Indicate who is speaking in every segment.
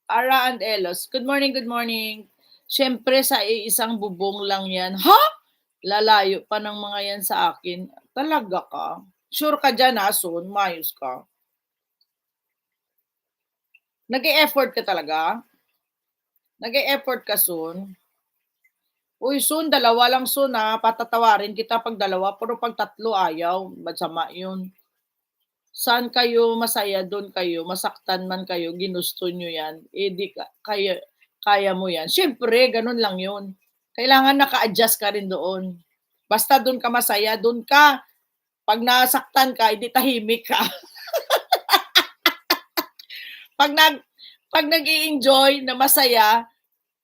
Speaker 1: Ara and Elos, good morning, good morning. Siyempre sa iisang bubong lang yan. Ha? Lalayo pa ng mga yan sa akin. Talaga ka? Sure ka dyan ha, Son? Mayos ka? Nag-e-effort ka talaga? Nag-e-effort ka, Son? Uy, Son, dalawa lang, Son ha. Patatawarin kita pag dalawa, pero pag tatlo ayaw. Masama yun. Saan kayo masaya, doon kayo, masaktan man kayo, ginusto nyo yan, eh di kaya mo yan. Siyempre, ganun lang yun. Kailangan naka-adjust ka rin doon. Basta doon ka masaya, doon ka. Pag nasaktan ka, hindi tahimik ka. pag nag pag nag-i-enjoy na masaya,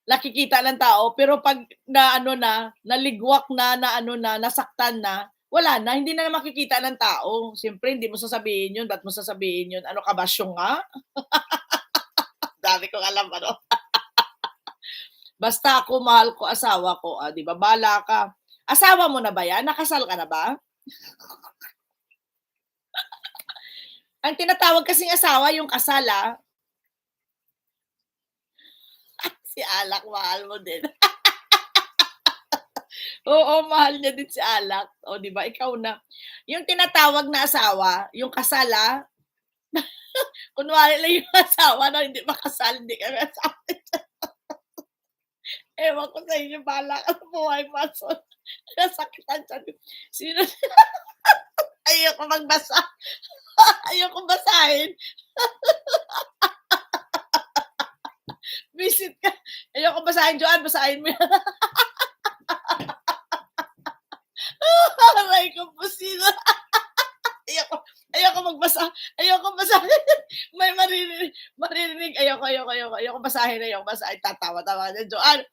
Speaker 1: nakikita ng tao, pero pag na ano na, naligwak na ano na, nasaktan na, wala na, hindi na makikita ng tao. Siyempre, hindi mo sasabihin yun. Ba't mo sasabihin yun? Ano ka ba, nga? Dami kong alam, ano? Basta ako, mahal ko asawa ko. Ah, di ba? Bala ka. Asawa mo na ba yan? Nakasal ka na ba? Ang tinatawag kasing asawa, yung kasal, ah. Si Alak, mahal mo din. Oo, mahal niya din si Alak. O, di ba? Ikaw na. Yung tinatawag na asawa, yung kasal, ah. Kunwari lang yung asawa na hindi makasal, hindi kami asawa. Ewan ko sa inyo, bahala ka sa buhay, Mason. Nasakitan siya. Sino? Ayoko magbasa. Ayoko basahin. Visit ka. Ayoko basahin, Joanne. Basahin mo yan. Aray ko po sila. Ayoko magbasa. Ayoko basahin. May maririnig. Ayoko basahin. Tatawa-tawa na, Joanne.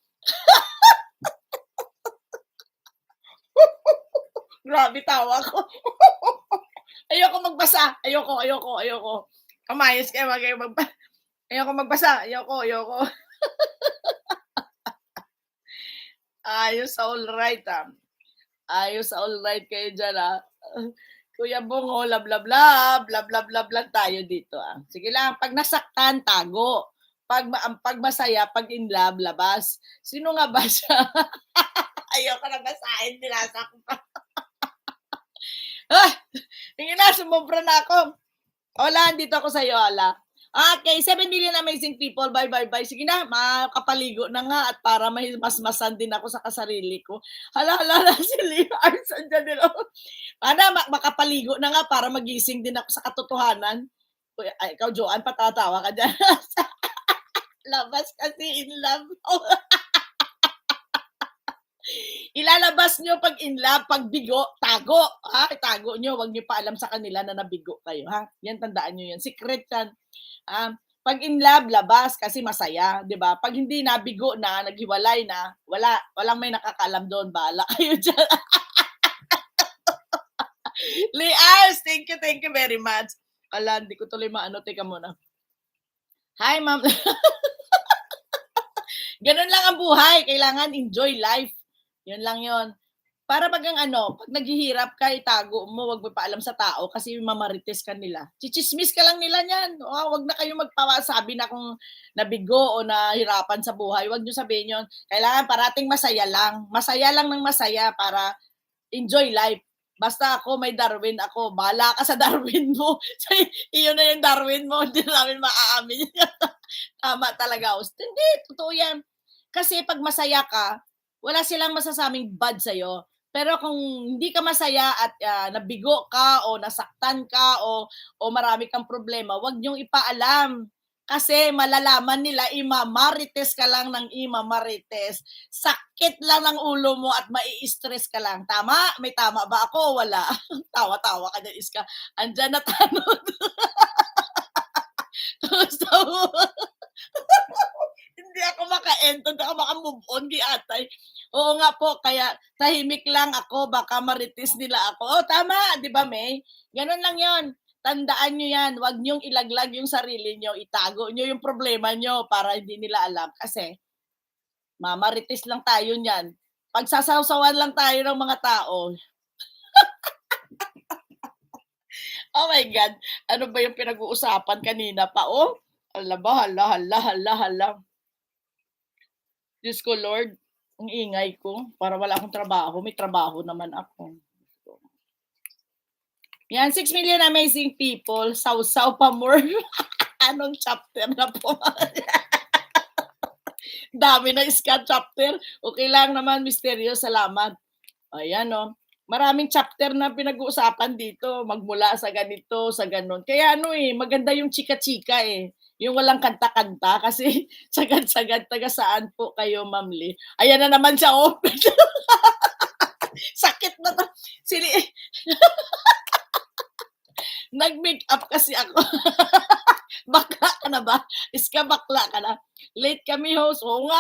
Speaker 1: Grabe tawa ko. Ayoko magbasa. Ayoko. Kamayos kayo, ayoko magbasa. Ayoko. Ayos, all right, ah. Ayos, all right kayo dyan, ah. Kuya Bungo, love lang tayo dito, ah. Sige lang, pag nasaktan, tago. Pag masaya, pag in love, labas. Sino nga ba siya? Ayoko na basahin, binasa ko pa. Tingin na, sumobra na ako. Hola, dito ako sa'yo, Ala. Okay, 7 million amazing people. Bye. Sige na, makapaligo na nga at para may masmasan din ako sa kasarili ko. Hala na si Leo Arts. Andyan din ako. Para makapaligo na nga para magising din ako sa katotohanan. Ay, ikaw, Joanne, patatawa ka dyan. Labas kasi in love. Ilalabas nyo pag in love, pag bigo, tago. Ha? Tago nyo. Huwag nyo pa alam sa kanila na nabigo kayo. Ha? Yan, tandaan nyo yan. Secret yan. Pag in love, labas kasi masaya. 'Di ba? Pag hindi nabigo na, naghiwalay na, walang may nakakaalam doon. Bahala kayo dyan. Liars, thank you very much. Ala, hindi ko tuloy maano. Teka muna. Hi, ma'am. Ganun lang ang buhay. Kailangan enjoy life. Yun lang yun. Para pag naghihirap ka, itago mo, wag mo paalam sa tao kasi mamarites ka nila. Chichismis ka lang nila niyan. Wag na kayo magpasabi na kung nabigo o nahirapan sa buhay. Wag niyo sabihin yun. Kailangan parating masaya lang. Masaya lang ng masaya para enjoy life. Basta ako, may Darwin ako. Bahala ka sa Darwin mo. Iyon na yung Darwin mo. Hindi namin maaamin. Tama talaga. Hindi, totoo yan. Kasi pag masaya ka, wala silang masasabing bad sa'yo. Pero kung hindi ka masaya at nabigo ka o nasaktan ka o marami kang problema, wag niyong ipaalam. Kasi malalaman nila, imamarites ka lang ng imamarites. Sakit lang ng ulo mo at mai-stress ka lang. Tama? May tama ba ako? Wala. Tawa-tawa ka dyan, Iska. Andyan na tanod. Gusto mo? Hindi ako maka-end, hindi ako maka-move on, di atay. Oo nga po, kaya tahimik lang ako, baka marites nila ako. Tama, di ba, May? Ganun lang yon. Tandaan nyo yan, huwag nyong ilaglag yung sarili nyo, itago nyo yung problema nyo para hindi nila alam. Kasi, mamarites lang tayo niyan. Pagsasawsawan lang tayo ng mga tao. Oh my God, ano ba yung pinag-uusapan kanina pa? Hala ba, hala, hala, hala, hala. Diyos ko Lord, ang ingay ko, para wala akong trabaho, may trabaho naman ako. Yan, 6 million amazing people, sausaw pa more. Anong chapter na po? Dami na iska chapter. Okay lang naman, misteryo, salamat. Ayan o. Maraming chapter na pinag-uusapan dito, magmula sa ganito, sa ganon. Kaya ano maganda yung chika-chika yung walang kanta-kanta kasi sagad-sagad taga saan po kayo, Ma'am Lee? Ayan na naman siya, Sakit na to. Sili nag-makeup kasi ako. Bakla ka na ba? Iska bakla ka na. Late kami host. Oo nga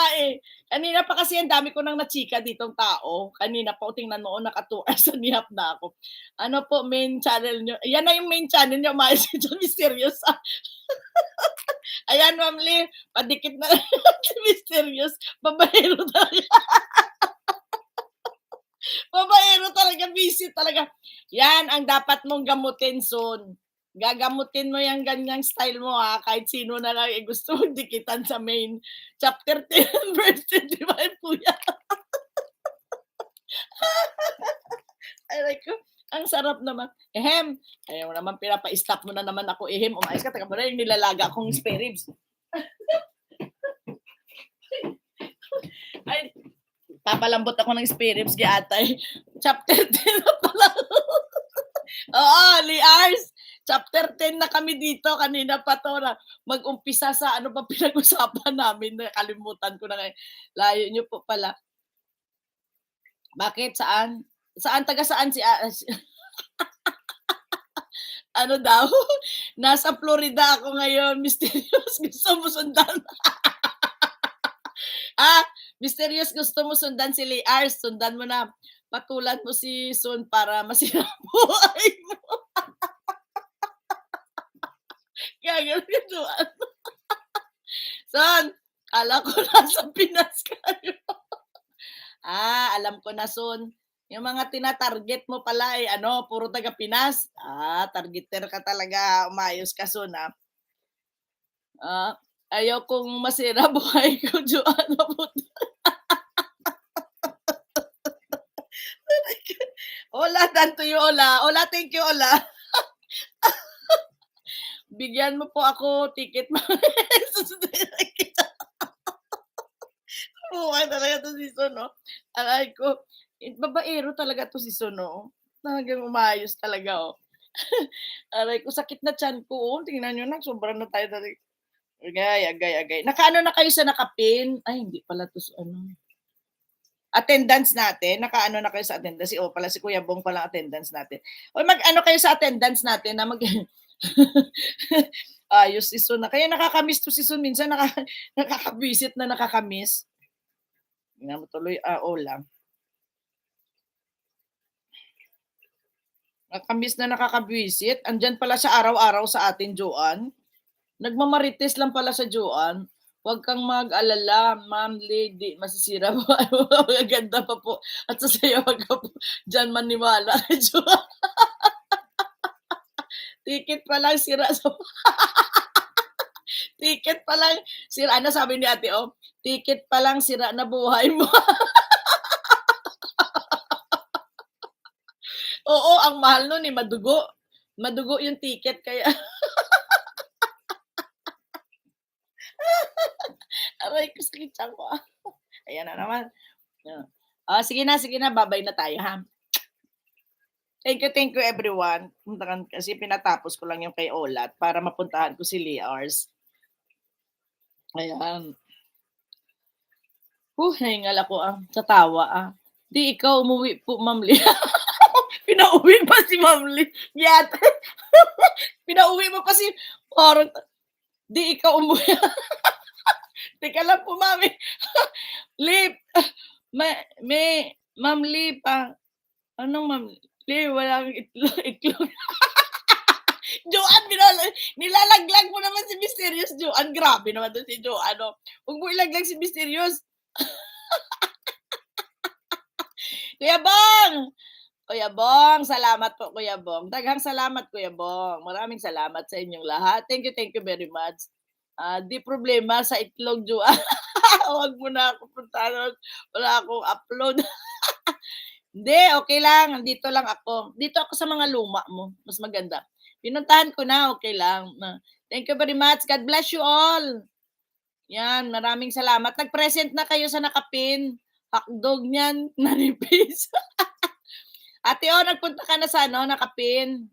Speaker 1: Kanina pa kasi ang dami ko nang nachika ditong tao. Kanina pa, tingnan mo, naka 2 hours na nihap na ako. Ano po, main channel nyo? Yan na yung main channel nyo, umayos ito, mysterious. Ayan, Ma'am Lee, padikit na si mysterious. Babaero talaga. Babaero talaga, busy talaga. Yan ang dapat mong gamutin soon. Gagamutin mo yung ganyang style mo kahit sino na lang gusto mong dikitan sa main. Chapter 10 verse 25 kuya. Aray ko, ang sarap naman. Ayaw naman pinapa-stop mo na naman ako. Umayos ka, taga mo na yung nilalaga akong spare ribs. Ay, papalambot ako ng spare ribs, giatay. Chapter 10 na pala. Oo, Liars. Chapter 10 na kami dito. Kanina pa to na mag-umpisa sa ano pa pinag-usapan namin. Nakalimutan ko na ngayon. Layo nyo po pala. Bakit? Saan? Saan? Taga saan si ano daw? Nasa Florida ako ngayon. Mysterious. Gusto mo sundan? Mysterious. Gusto mo sundan si Liars. Sundan mo na. Patulan mo si Sun para masira buhay mo. Gagawin doon. Son, kala ko nasa Pinas kayo. Alam ko na, Son. Yung mga tinatarget mo pala puro taga Pinas. Targeter ka talaga. Umayos ka, Son, ayaw kong masira buhay ko, Joanna. Ola, dan to you, Ola. Ola, thank you, Ola. Bigyan mo po ako ticket. Buhay talaga to si Son, Aray ko. Babaero talaga to si Son, Talagang umayos talaga, Aray ko, sakit na tiyan ko, Tingnan nyo na, sobrang na tayo talaga. Agay. Nakaano na kayo sa nakapin? Ay, hindi pala to attendance natin. Nakaano na kayo sa attendance? Pala si Kuya Bong pala attendance natin. O mag-ano kayo sa attendance natin na ayos si Son na. Kaya nakakamiss to si Son. Minsan nakakabisit na nakakamiss. Tingnan mo tuloy, Ola. Nakakamiss na nakakabisit. Andyan pala siya araw-araw sa atin, Joan. Nagmamarites lang pala sa Joan. Huwag kang mag-alala, Ma'am Lady, masisira mo. Maganda pa po. At sasayaw ka po. Diyan maniwala. Ticket pa lang sira sa... Ticket pa lang sira. Ano sabi ni ate, ticket pa lang sira na buhay mo. Oo, ang mahal nun madugo. Madugo yung ticket kaya... Aray ko, sakit siya ko. Ayan na naman. Sige na, babay na tayo, ha? Thank you everyone. Kasi pinatapos ko lang yung kay Olat para mapuntahan ko si Liars. Ayan. Nahingal ako sa tawa Di ikaw umuwi po, Ma'am Lee. Pinauwi pa si Ma'am Lee. Yata. Pinauwi mo pa si... Parang, di ikaw umuwi. Teka lang po, Mami. Lee, Ma'am Lee pa. Anong Ma'am Lee? Walang itlog. Joan, nilalaglag mo naman si Mysterious, Joan. Grabe naman to si Joan. Huwag mo ilaglag si Mysterious. Kuya Bong, salamat po, Kuya Bong. Daghang salamat, Kuya Bong. Maraming salamat sa inyong lahat. Thank you very much. Di problema sa itlog, Joanne. Wag mo na ako puntahan, wala akong upload. Hindi, okey lang, nandito lang ako. Dito ako sa mga luma mo, mas maganda. Pinuntahan ko na, okey lang. Thank you very much. God bless you all. Yan, maraming salamat. Nag-present na kayo sa nakapin. Hotdog niyan, nanipis. Ate O, nagpunta ka na sa ano, nakapin?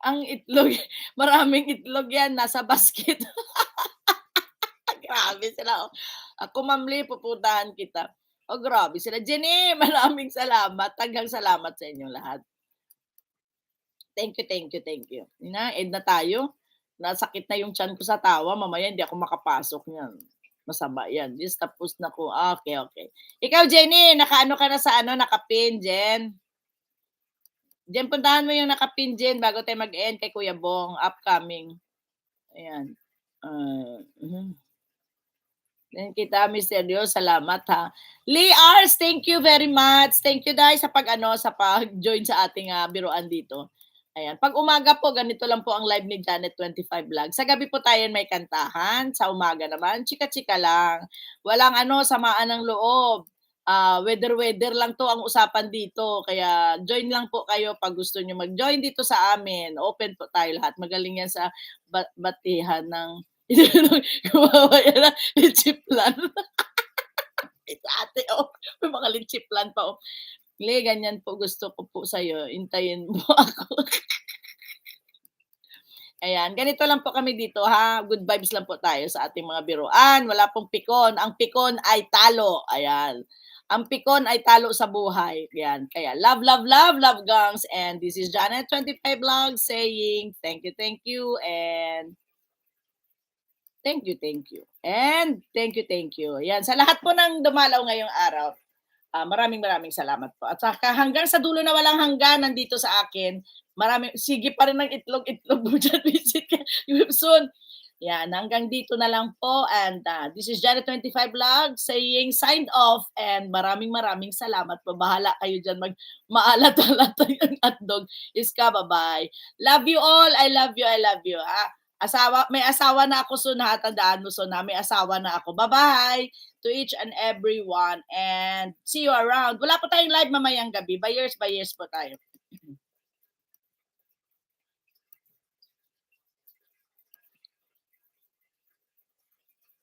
Speaker 1: Ang itlog, maraming itlog yan, nasa basket. Grabe sila, oh. Ako, Ma'am Lee, pupuntahan kita. Oh, grabe sila. Jenny, maraming salamat. Taghang salamat sa inyong lahat. Thank you, thank you, thank you. Yun na, end na tayo. Nasakit na yung tiyan ko sa tawa. Mamaya hindi ako makapasok niyan. Masama yan. Just tapos na ko. Okay, okay. Ikaw, Jenny, nakaano ka na sa ano, nakapin, Jen? Jen, puntahan mo yung nakapin, Jen, bago tayo mag-end kay Kuya Bong. Upcoming. Ayan. Then kita, Mr. Dios, salamat ha. Lee Ars, thank you very much. Thank you dahil sa sa pag-join sa ating biruan dito. Ayan. Pag umaga po, ganito lang po ang live ni Janet 25 Vlog. Sa gabi po tayo may kantahan. Sa umaga naman, chika-chika lang. Walang samaan ng loob. Weather lang to ang usapan dito. Kaya join lang po kayo pag gusto nyo mag-join dito sa amin. Open po tayo lahat. Magaling yan sa batihan ng gumawa yan ng litsiplan. Ito ate, may mga litsiplan pa, Le, ganyan po gusto ko po sa'yo. Intayin mo ako. Ayan, ganito lang po kami dito ha. Good vibes lang po tayo sa ating mga biruan. Wala pong pikon. Ang pikon ay talo. Ayan. Ang pikon ay talo sa buhay. Ayan. Kaya love, love, love, love gangs. And this is Janet 25 Vlog saying thank you, and thank you, and thank you. Ayan. Sa lahat po ng dumalaw ngayong araw, maraming salamat po. At saka hanggang sa dulo na walang hanggan nandito sa akin, sige pa rin ng itlog mo dyan, visit ka soon. Yan, hanggang dito na lang po. And this is Janet 25 Vlog saying signed off, and maraming salamat po. Bahala kayo dyan maalat-alat yung hotdog. Iska, bye-bye. Love you all. I love you. May asawa na ako soon ha. Tandaan mo soon na may asawa na ako. Bye-bye to each and everyone, and see you around. Wala po tayong live mamayang gabi. By years po tayo.